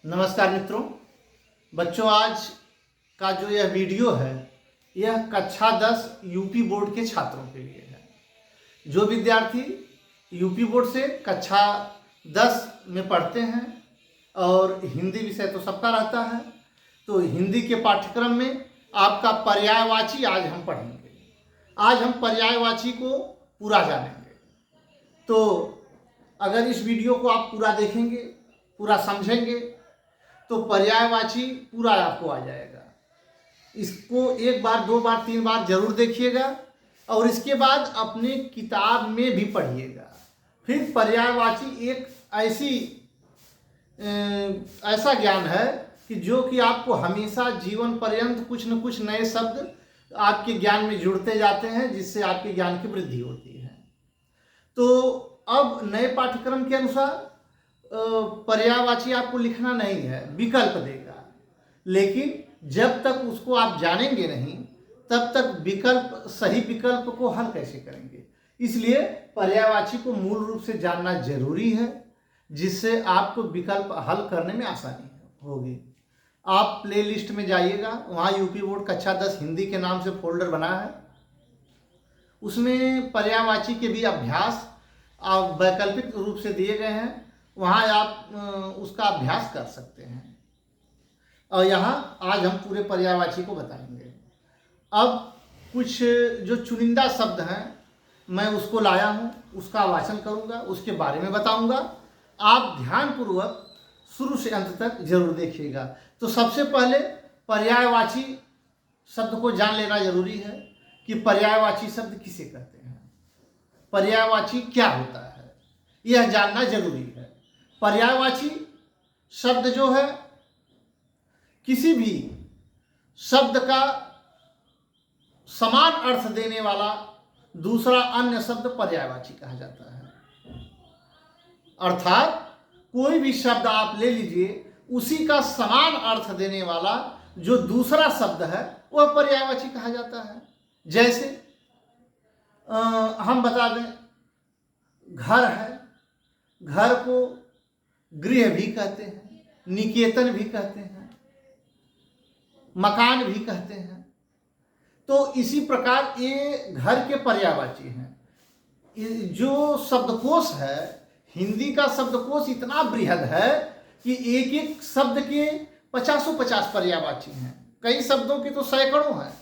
नमस्कार मित्रों। बच्चों, आज का जो यह वीडियो है यह कक्षा 10 यूपी बोर्ड के छात्रों के लिए है। जो विद्यार्थी यूपी बोर्ड से कक्षा 10 में पढ़ते हैं और हिंदी विषय तो सबका रहता है, तो हिंदी के पाठ्यक्रम में आपका पर्यायवाची आज हम पढ़ेंगे। आज हम पर्यायवाची को पूरा जानेंगे। तो अगर इस वीडियो को आप पूरा देखेंगे, पूरा समझेंगे, तो पर्यायवाची पूरा आपको आ जाएगा। इसको एक बार, दो बार, तीन बार जरूर देखिएगा और इसके बाद अपने किताब में भी पढ़िएगा। फिर पर्यायवाची एक ऐसा ज्ञान है कि जो कि आपको हमेशा जीवन पर्यंत कुछ न कुछ नए शब्द आपके ज्ञान में जुड़ते जाते हैं, जिससे आपके ज्ञान की वृद्धि होती है। तो अब नए पाठ्यक्रम के अनुसार पर्यायवाची आपको लिखना नहीं है, विकल्प देगा। लेकिन जब तक उसको आप जानेंगे नहीं, तब तक सही विकल्प को हल कैसे करेंगे। इसलिए पर्यायवाची को मूल रूप से जानना जरूरी है, जिससे आपको विकल्प हल करने में आसानी होगी। आप प्लेलिस्ट में जाइएगा, वहाँ यूपी बोर्ड कक्षा 10 हिंदी के नाम से फोल्डर बना है। उसमें पर्यायवाची के भी अभ्यास आप वैकल्पिक रूप से दिए गए हैं, वहाँ आप उसका अभ्यास कर सकते हैं। और यहाँ आज हम पूरे पर्यायवाची को बताएंगे। अब कुछ जो चुनिंदा शब्द हैं मैं उसको लाया हूँ, उसका वाचन करूँगा, उसके बारे में बताऊँगा। आप ध्यानपूर्वक शुरू से अंत तक जरूर देखिएगा। तो सबसे पहले पर्यायवाची शब्द को जान लेना जरूरी है कि पर्यायवाची शब्द किसे कहते हैं, पर्यायवाची क्या होता है, यह जानना जरूरी है। पर्यायवाची शब्द जो है, किसी भी शब्द का समान अर्थ देने वाला दूसरा अन्य शब्द पर्यायवाची कहा जाता है। अर्थात कोई भी शब्द आप ले लीजिए, उसी का समान अर्थ देने वाला जो दूसरा शब्द है वह पर्यायवाची कहा जाता है। जैसे हम बता दें, घर है, घर को गृह भी कहते हैं, निकेतन भी कहते हैं, मकान भी कहते हैं। तो इसी प्रकार ये घर के पर्यायवाची हैं। जो शब्दकोश है, हिंदी का शब्दकोश इतना बृहद है कि एक एक शब्द के 50 पर्यायवाची हैं। कई शब्दों के तो सैकड़ों हैं,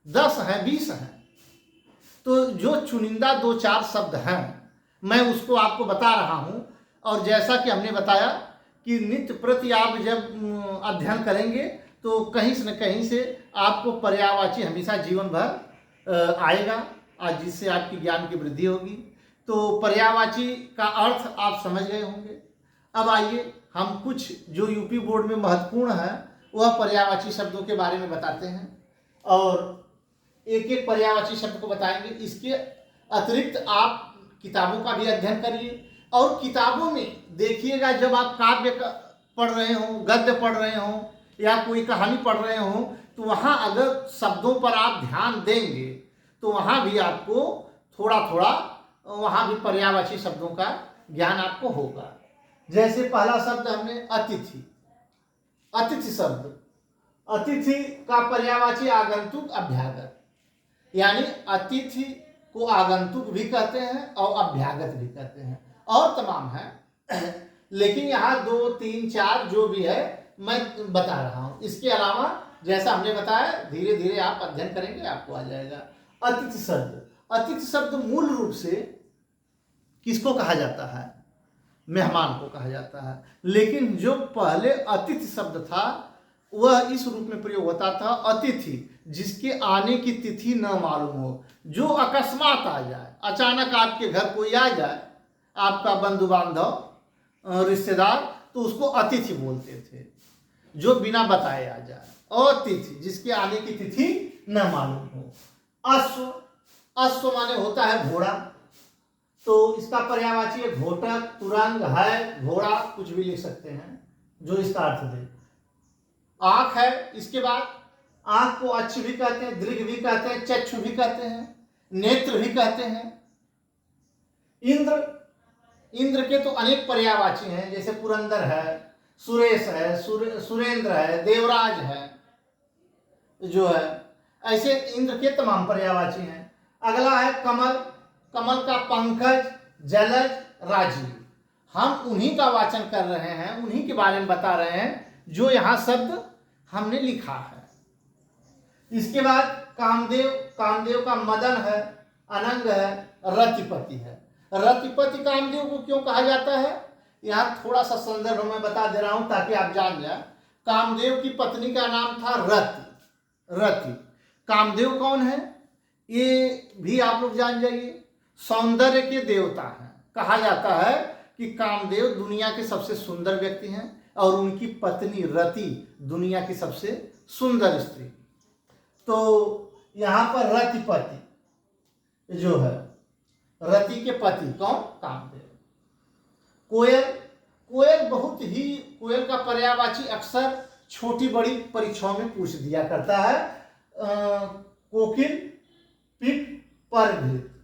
10 हैं, 20 हैं। तो जो चुनिंदा 2-4 शब्द हैं मैं उसको आपको बता रहा हूँ। और जैसा कि हमने बताया कि नित्य प्रति आप जब अध्ययन करेंगे तो कहीं से न कहीं से आपको पर्यायवाची हमेशा जीवन भर आएगा, और जिससे आपकी ज्ञान की वृद्धि होगी। तो पर्यायवाची का अर्थ आप समझ गए होंगे। अब आइए हम कुछ जो यूपी बोर्ड में महत्वपूर्ण है वह पर्यायवाची शब्दों के बारे में बताते हैं और एक एक पर्यायवाची शब्द को बताएंगे। इसके अतिरिक्त आप किताबों का भी अध्ययन करिए और किताबों में देखिएगा, जब आप काव्य पढ़ रहे हों, गद्य पढ़ रहे हों या कोई कहानी पढ़ रहे हों, तो वहाँ अगर शब्दों पर आप ध्यान देंगे तो वहाँ भी आपको थोड़ा थोड़ा वहाँ भी पर्यायवाची शब्दों का ज्ञान आपको होगा। जैसे पहला शब्द हमने अतिथि, अतिथि शब्द, अतिथि का पर्यायवाची आगंतुक, अभ्यागत। यानी अतिथि को आगंतुक भी कहते हैं और अभ्यागत भी कहते हैं, और तमाम है। लेकिन यहाँ 2, 3, 4 जो भी है मैं बता रहा हूँ। इसके अलावा जैसा हमने बताया, धीरे धीरे आप अध्ययन करेंगे, आपको आ जाएगा। अतिथि शब्द, अतिथि शब्द मूल रूप से किसको कहा जाता है? मेहमान को कहा जाता है। लेकिन जो पहले अतिथि शब्द था वह इस रूप में प्रयोग होता था, अतिथि जिसके आने की तिथि न मालूम हो, जो अकस्मात आ जाए, अचानक आपके घर कोई आ जाए, आपका बंधु बांधव, रिश्तेदार, तो उसको अतिथि बोलते थे, जो बिना बताए आ जाए। अतिथि जिसके आने की तिथि न मालूम हो। अश्व, अश्व माने होता है घोड़ा, तो इसका पर्यायवाची है घोटक, तुरंग, है, घोड़ा, कुछ भी लिख सकते हैं जो इसका अर्थ दे। आंख है, इसके बाद आंख को अक्ष भी कहते हैं, दृग भी कहते हैं, चक्षु भी कहते हैं, नेत्र भी कहते हैं। इंद्र, इंद्र के तो अनेक पर्यायवाची हैं, जैसे पुरंदर है, सुरेश है, सुरेंद्र है, देवराज है, जो है ऐसे इंद्र के तमाम पर्यायवाची हैं। अगला है कमल, कमल का पंकज, जलज, राजीव। हम उन्हीं का वाचन कर रहे हैं, उन्हीं के बारे में बता रहे हैं जो यहां शब्द हमने लिखा है। इसके बाद कामदेव, कामदेव का मदन है, अनंग है, रतिपति है। रतिपति कामदेव को क्यों कहा जाता है, यहां थोड़ा सा संदर्भ में बता दे रहा हूं ताकि आप जान जाए। कामदेव की पत्नी का नाम था रति। रति। कामदेव कौन है ये भी आप लोग जान जाइए, सौंदर्य के देवता हैं। कहा जाता है कि कामदेव दुनिया के सबसे सुंदर व्यक्ति हैं और उनकी पत्नी रति दुनिया की सबसे सुंदर स्त्री। तो यहां पर रतिपति जो है, रति के पति कौन, कामदेव। कोयल, कोयल बहुत ही, कोयल का पर्यायवाची अक्सर छोटी बड़ी परीक्षाओं में पूछ दिया करता है। कोकिल, पिक, परभृत।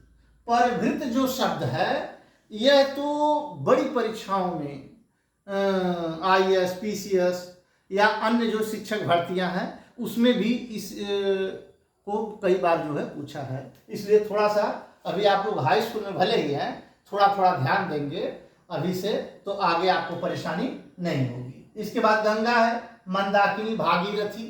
परभृत जो शब्द है यह तो बड़ी परीक्षाओं में IAS, PCS या अन्य जो शिक्षक भर्तियां हैं उसमें भी इस को कई बार जो है पूछा है। इसलिए थोड़ा सा अभी आप लोग हाई स्कूल में भले ही हैं, थोड़ा थोड़ा ध्यान देंगे अभी से तो आगे आपको परेशानी नहीं होगी। इसके बाद गंगा है, मंदाकिनी, भागीरथी।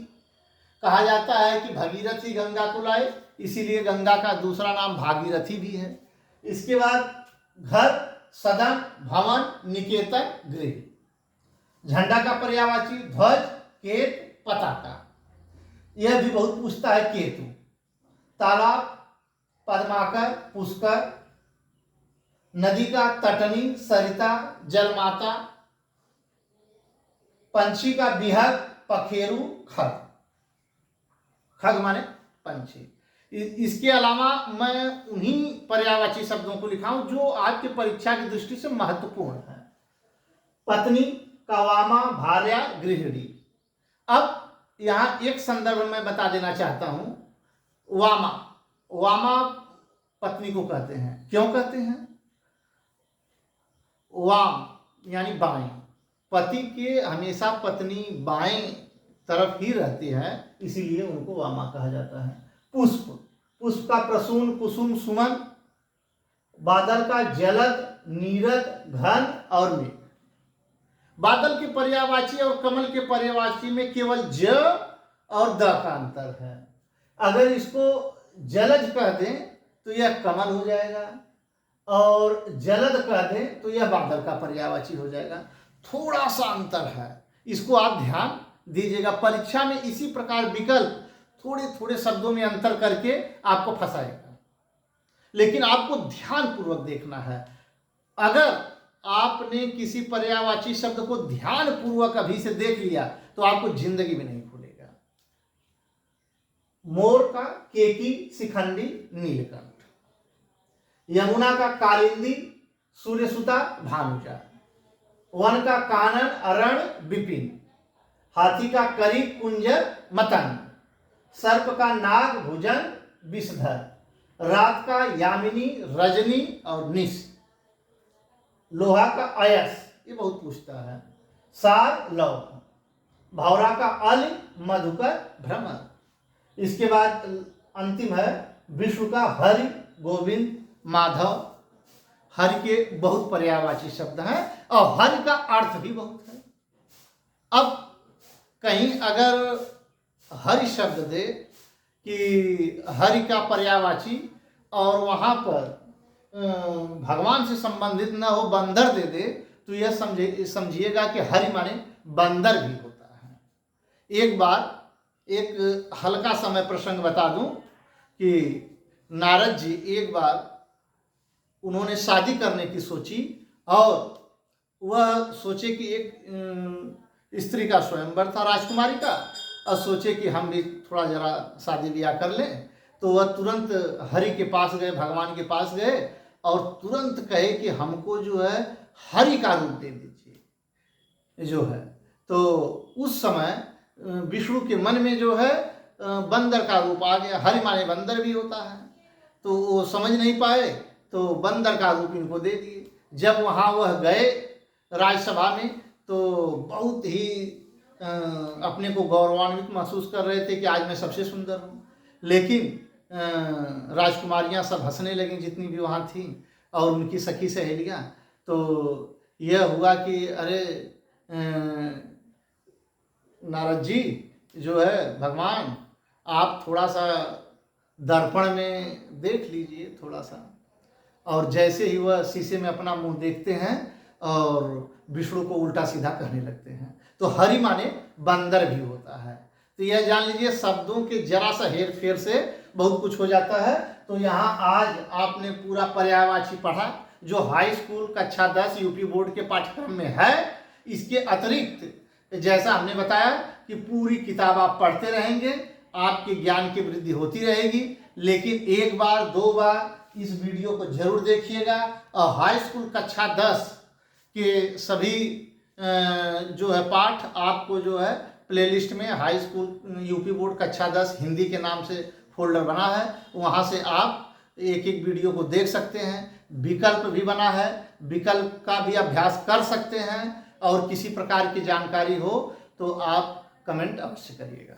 कहा जाता है कि भगीरथी गंगा को लाए, इसीलिए गंगा का दूसरा नाम भागीरथी भी है। इसके बाद घर, सदन, भवन, निकेतन, गृह। झंडा का पर्यायवाची ध्वज, केत, पताका। यह भी बहुत पूछता है, केतु। तालाब, पद्माकर, पुष्कर। नदी का तटनी, सरिता, जलमाता। पंछी का बिहग, पखेरु, खग। खग माने पंछी। इसके अलावा मैं उन्हीं पर्यायवाची शब्दों को लिखा हूं जो आज की परीक्षा की दृष्टि से महत्वपूर्ण है। पत्नी, कवामा, भार्या, गृहिणी। अब यहां एक संदर्भ में बता देना चाहता हूं। वामा, वामा पत्नी को कहते हैं। क्यों कहते हैं, वाम यानी बाएं। पति के हमेशा पत्नी बाएं तरफ ही रहती है, इसीलिए उनको वामा कहा जाता है। पुष्प, पुष्प का प्रसून, कुसुम, सुमन। बादल का जलद, नीरद, घन और मेघ। बादल के पर्यायवाची और कमल के पर्यायवाची में केवल ज और द का अंतर है। अगर इसको जलज कह दें तो यह कमल हो जाएगा और जलद कह दें तो यह बादल का पर्यायवाची हो जाएगा। थोड़ा सा अंतर है, इसको आप ध्यान दीजिएगा। परीक्षा में इसी प्रकार विकल्प थोड़े थोड़े शब्दों में अंतर करके आपको फंसाएगा, लेकिन आपको ध्यान पूर्वक देखना है। अगर आपने किसी पर्यायवाची शब्द को ध्यान पूर्वक अभी से देख लिया तो आपको जिंदगी में नहीं भूलेगा। मोर का केकी, शिखंडी, नीलकंठ। यमुना का कालिंदी, सूर्यसुता, भानुजा। वन का कानन, अरण, विपिन। हाथी का करी, कुंजर, मतंग। सर्प का नाग, भुजंग, विषधर। रात का यामिनी, रजनी और निश। लोहा का अयस, ये बहुत पूछता है। सार, लौह। भौरा का अल, मधुकर, भ्रमर। इसके बाद अंतिम है विष्णु का हरि, गोविंद, माधव। हरि के बहुत पर्यायवाची शब्द हैं और हरि का अर्थ भी बहुत है। अब कहीं अगर हरि शब्द दे कि हरि का पर्यायवाची और वहां पर भगवान से संबंधित न हो, बंदर दे दे तो यह समझिएगा कि हरि माने बंदर भी होता है। एक बार एक हल्का समय प्रसंग बता दूं कि नारद जी एक बार उन्होंने शादी करने की सोची और वह सोचे कि एक स्त्री का स्वयंवर था, राजकुमारी का, और सोचे कि हम भी थोड़ा जरा शादी ब्याह कर लें। तो वह तुरंत हरि के पास गए, भगवान के पास गए और तुरंत कहे कि हमको जो है हरि का रूप दे दीजिए जो है। तो उस समय विष्णु के मन में जो है बंदर का रूप आ गया। हरि माने बंदर भी होता है, तो वो समझ नहीं पाए तो बंदर का रूप इनको दे दिए। जब वहाँ वह गए राजसभा में तो बहुत ही अपने को गौरवान्वित महसूस कर रहे थे कि आज मैं सबसे सुंदर हूँ। लेकिन राजकुमारियाँ सब हंसने लगीं जितनी भी वहाँ थीं, और उनकी सखी सहेलियाँ। तो यह हुआ कि अरे नारद जी जो है भगवान, आप थोड़ा सा दर्पण में देख लीजिए थोड़ा सा। और जैसे ही वह शीशे में अपना मुंह देखते हैं और विष्णु को उल्टा सीधा कहने लगते हैं। तो हरि माने बंदर भी होता है। तो यह जान लीजिए शब्दों के जरा सा हेर फेर से बहुत कुछ हो जाता है। तो यहाँ आज आपने पूरा पर्यायवाची पढ़ा जो हाई स्कूल कक्षा 10 यूपी बोर्ड के पाठ्यक्रम में है। इसके अतिरिक्त जैसा हमने बताया कि पूरी किताब आप पढ़ते रहेंगे, आपके ज्ञान की वृद्धि होती रहेगी। लेकिन एक बार दो बार इस वीडियो को जरूर देखिएगा। और हाई स्कूल कक्षा 10 के सभी जो है पाठ आपको जो है प्लेलिस्ट में हाई स्कूल यूपी बोर्ड कक्षा 10 हिंदी के नाम से फोल्डर बना है, वहाँ से आप एक एक वीडियो को देख सकते हैं। विकल्प भी बना है, विकल्प का भी अभ्यास कर सकते हैं। और किसी प्रकार की जानकारी हो तो आप कमेंट अवश्य करिएगा।